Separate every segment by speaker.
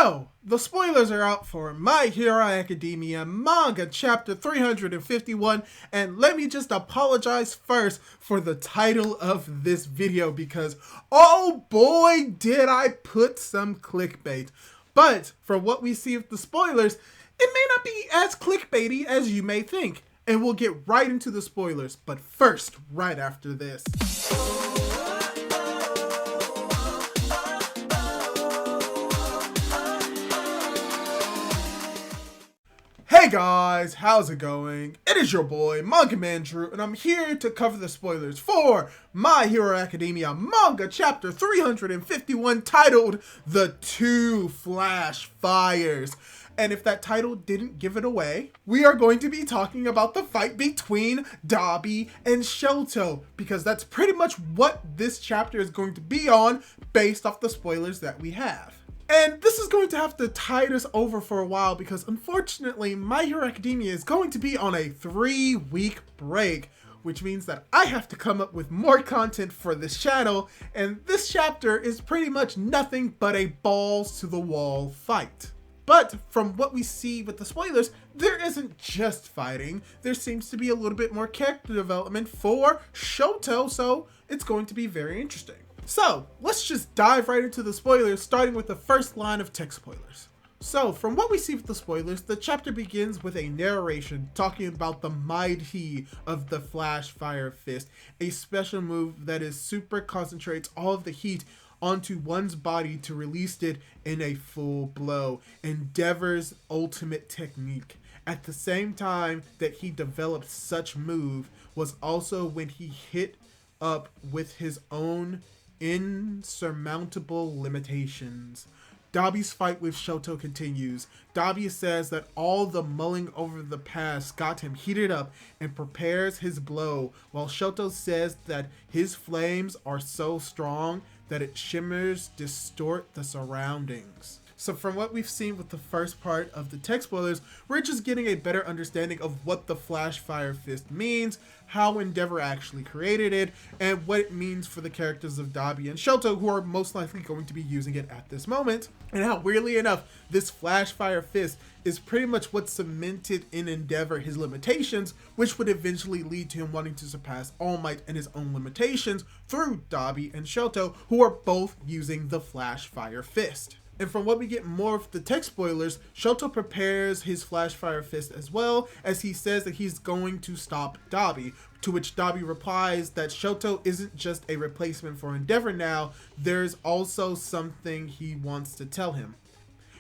Speaker 1: So, the spoilers are out for My Hero Academia Manga Chapter 351, and let me just apologize first for the title of this video because, oh boy, did I put some clickbait. But, from what we see with the spoilers, it may not be as clickbaity as you may think, and we'll get right into the spoilers, but first, right after this. Hey guys, how's it going? It is your boy, Manga Man Drew, and I'm here to cover the spoilers for My Hero Academia Manga Chapter 351 titled The Two Flash Fires. And if that title didn't give it away, we are going to be talking about the fight between Dabi and Shoto, because that's pretty much what this chapter is going to be on based off the spoilers that we have. And this is going to have to tide us over for a while because unfortunately My Hero Academia is going to be on a 3-week break, which means that I have to come up with more content for this channel, and this chapter is pretty much nothing but a balls to the wall fight. But from what we see with the spoilers, there isn't just fighting. There seems to be a little bit more character development for Shoto, so it's going to be very interesting. So let's just dive right into the spoilers, starting with the first line of text spoilers. So from what we see with the spoilers, the chapter begins with a narration talking about the mighty of the Flash Fire Fist, a special move that is super concentrates all of the heat onto one's body to release it in a full blow. Endeavor's ultimate technique. At the same time that he developed such move was also when he hit up with his own insurmountable limitations. Dabi's fight with Shoto continues. Dabi says that all the mulling over the past got him heated up and prepares his blow, while Shoto says that his flames are so strong that it shimmers, distort the surroundings. So from what we've seen with the first part of the text spoilers, we're just getting a better understanding of what the Flash Fire Fist means, how Endeavor actually created it, and what it means for the characters of Dabi and Shoto, who are most likely going to be using it at this moment, and how, weirdly enough, this Flash Fire Fist is pretty much what cemented in Endeavor his limitations, which would eventually lead to him wanting to surpass All Might and his own limitations through Dabi and Shoto, who are both using the Flash Fire Fist. And from what we get more of the text spoilers, Shoto prepares his Flash Fire Fist as well, as he says that he's going to stop Dabi, to which Dabi replies that Shoto isn't just a replacement for Endeavor now, there's also something he wants to tell him.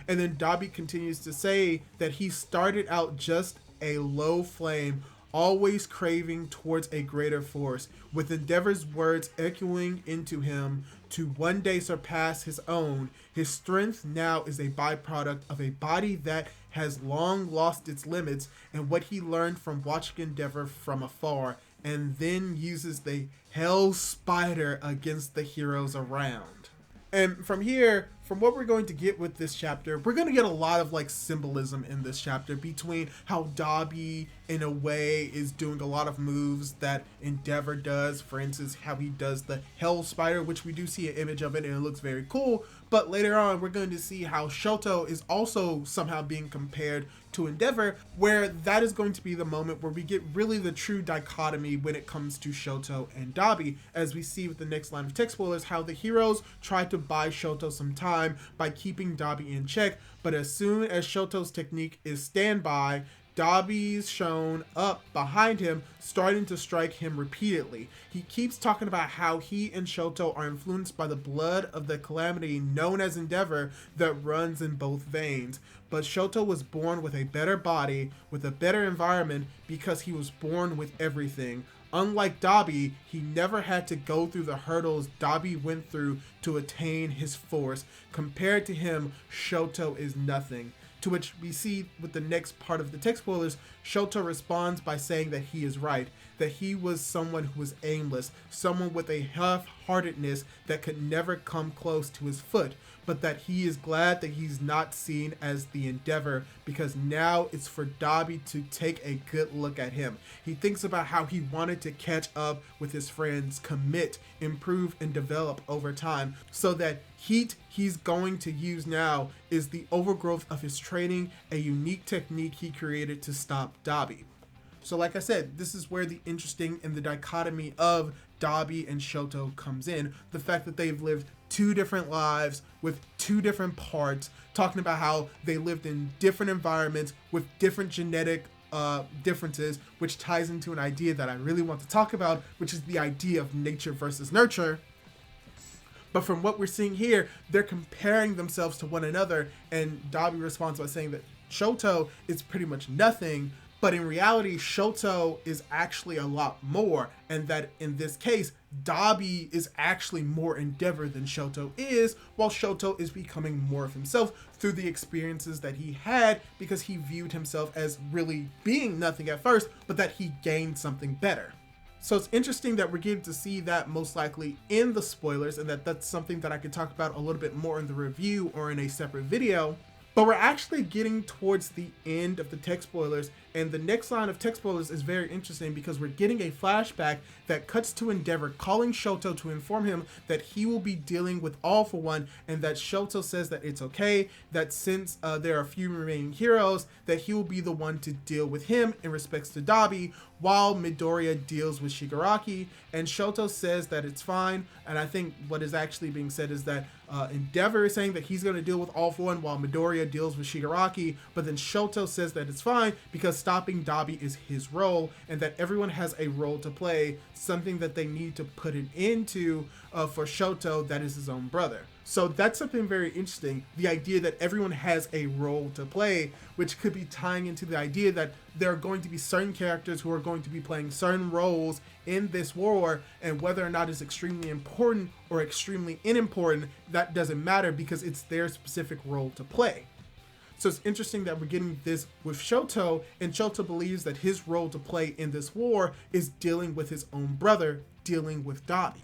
Speaker 1: And then Dabi continues to say that he started out just a low flame, always craving towards a greater force, with Endeavor's words echoing into him to one day surpass his own. His strength now is a byproduct of a body that has long lost its limits and what he learned from watching Endeavor from afar, and then uses the Hell Spider against the heroes around. And from here, from what we're going to get with this chapter, we're going to get a lot of like symbolism in this chapter between how Dabi in a way is doing a lot of moves that Endeavor does. For instance, how he does the Hell Spider, which we do see an image of it and it looks very cool. But later on, we're going to see how Shoto is also somehow being compared to Endeavor, where that is going to be the moment where we get really the true dichotomy when it comes to Shoto and Dabi, as we see with the next line of text spoilers, how the heroes try to buy Shoto some time by keeping Dabi in check, but as soon as Shoto's technique is standby, Dabi's shown up behind him, starting to strike him repeatedly. He keeps talking about how he and Shoto are influenced by the blood of the calamity known as Endeavor that runs in both veins. But Shoto was born with a better body, with a better environment, because he was born with everything. Unlike Dabi, he never had to go through the hurdles Dabi went through to attain his force. Compared to him, Shoto is nothing. To which we see with the next part of the text spoilers, Shoto responds by saying that he is right, that he was someone who was aimless, someone with a half-heartedness that could never come close to his foot, but that he is glad that he's not seen as the Endeavor, because now it's for Dabi to take a good look at him. He thinks about how he wanted to catch up with his friends, commit, improve, and develop over time, so that heat he's going to use now is the overgrowth of his training, a unique technique he created to stop Dabi. So like I said, this is where the interesting and the dichotomy of Dabi and Shoto comes in. The fact that they've lived two different lives with two different parts, talking about how they lived in different environments with different genetic differences, which ties into an idea that I really want to talk about, which is the idea of nature versus nurture. But from what we're seeing here, they're comparing themselves to one another, and Dabi responds by saying that Shoto is pretty much nothing, but in reality, Shoto is actually a lot more, and that in this case, Dabi is actually more endeavor than Shoto is, while Shoto is becoming more of himself through the experiences that he had, because he viewed himself as really being nothing at first, but that he gained something better. So it's interesting that we're getting to see that most likely in the spoilers, and that's something that I could talk about a little bit more in the review or in a separate video. But we're actually getting towards the end of the tech spoilers, and the next line of tech spoilers is very interesting because we're getting a flashback that cuts to Endeavor calling Shoto to inform him that he will be dealing with All for One, and that Shoto says that it's okay, that since there are a few remaining heroes, that he will be the one to deal with him in respects to Dabi, while Midoriya deals with Shigaraki, and Shoto says that it's fine. And I think what is actually being said is that Endeavor is saying that he's going to deal with All for One while Midoriya deals with Shigaraki, but then Shoto says that it's fine because stopping Dabi is his role, and that everyone has a role to play, something that they need to put it into for Shoto, that is his own brother. So that's something very interesting, the idea that everyone has a role to play, which could be tying into the idea that there are going to be certain characters who are going to be playing certain roles in this war, and whether or not it's extremely important or extremely unimportant, that doesn't matter because it's their specific role to play. So it's interesting that we're getting this with Shoto, and Shoto believes that his role to play in this war is dealing with his own brother, dealing with Dabi.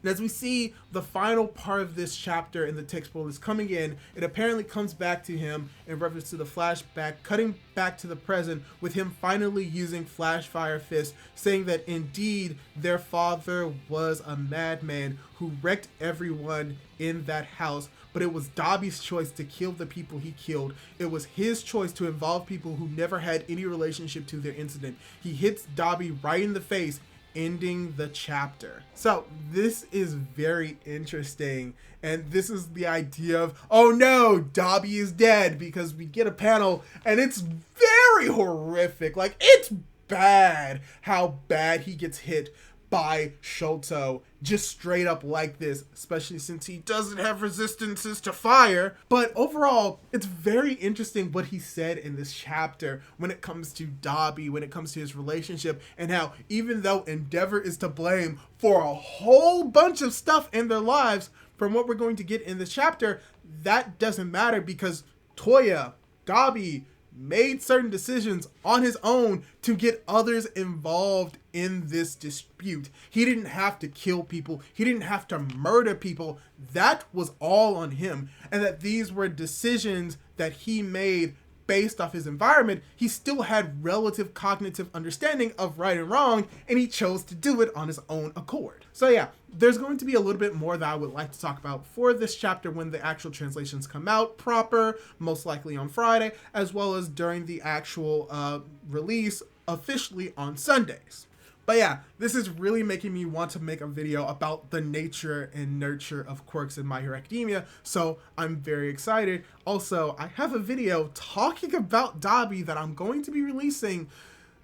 Speaker 1: And as we see the final part of this chapter in the text spoilers coming in, it apparently comes back to him in reference to the flashback, cutting back to the present with him finally using Flash Fire Fist, saying that indeed their father was a madman who wrecked everyone in that house, but it was Dabi's choice to kill the people he killed. It was his choice to involve people who never had any relationship to their incident. He hits Dabi right in the face, ending the chapter. So this is very interesting, and this is the idea of, oh no, Dabi is dead, because we get a panel and it's very horrific. Like, it's bad how bad he gets hit by Shoto, just straight up like this, especially since he doesn't have resistances to fire. But overall, it's very interesting what he said in this chapter when it comes to Dabi, when it comes to his relationship, and how even though Endeavor is to blame for a whole bunch of stuff in their lives, from what we're going to get in this chapter, that doesn't matter because Toya, Dabi, made certain decisions on his own to get others involved in this dispute. He didn't have to kill people. He didn't have to murder people. That was all on him. And that these were decisions that he made based off his environment. He still had relative cognitive understanding of right and wrong, and he chose to do it on his own accord. So yeah, there's going to be a little bit more that I would like to talk about for this chapter when the actual translations come out proper, most likely on Friday, as well as during the actual release officially on Sundays. But yeah, this is really making me want to make a video about the nature and nurture of quirks in My Hero Academia, so I'm very excited. Also, I have a video talking about Dabi that I'm going to be releasing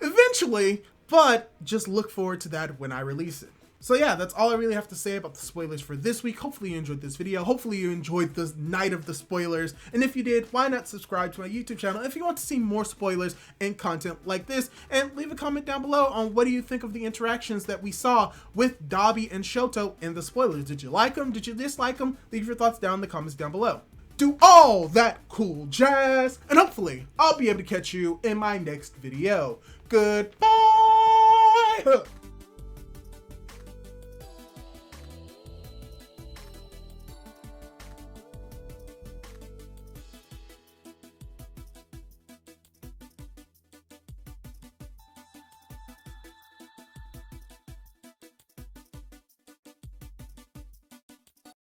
Speaker 1: eventually, but just look forward to that when I release it. So yeah, that's all I really have to say about the spoilers for this week. Hopefully you enjoyed this video. Hopefully you enjoyed the night of the spoilers. And if you did, why not subscribe to my YouTube channel if you want to see more spoilers and content like this. And leave a comment down below on what do you think of the interactions that we saw with Dabi and Shoto in the spoilers. Did you like them? Did you dislike them? Leave your thoughts down in the comments down below. Do all that cool jazz. And hopefully I'll be able to catch you in my next video. Goodbye!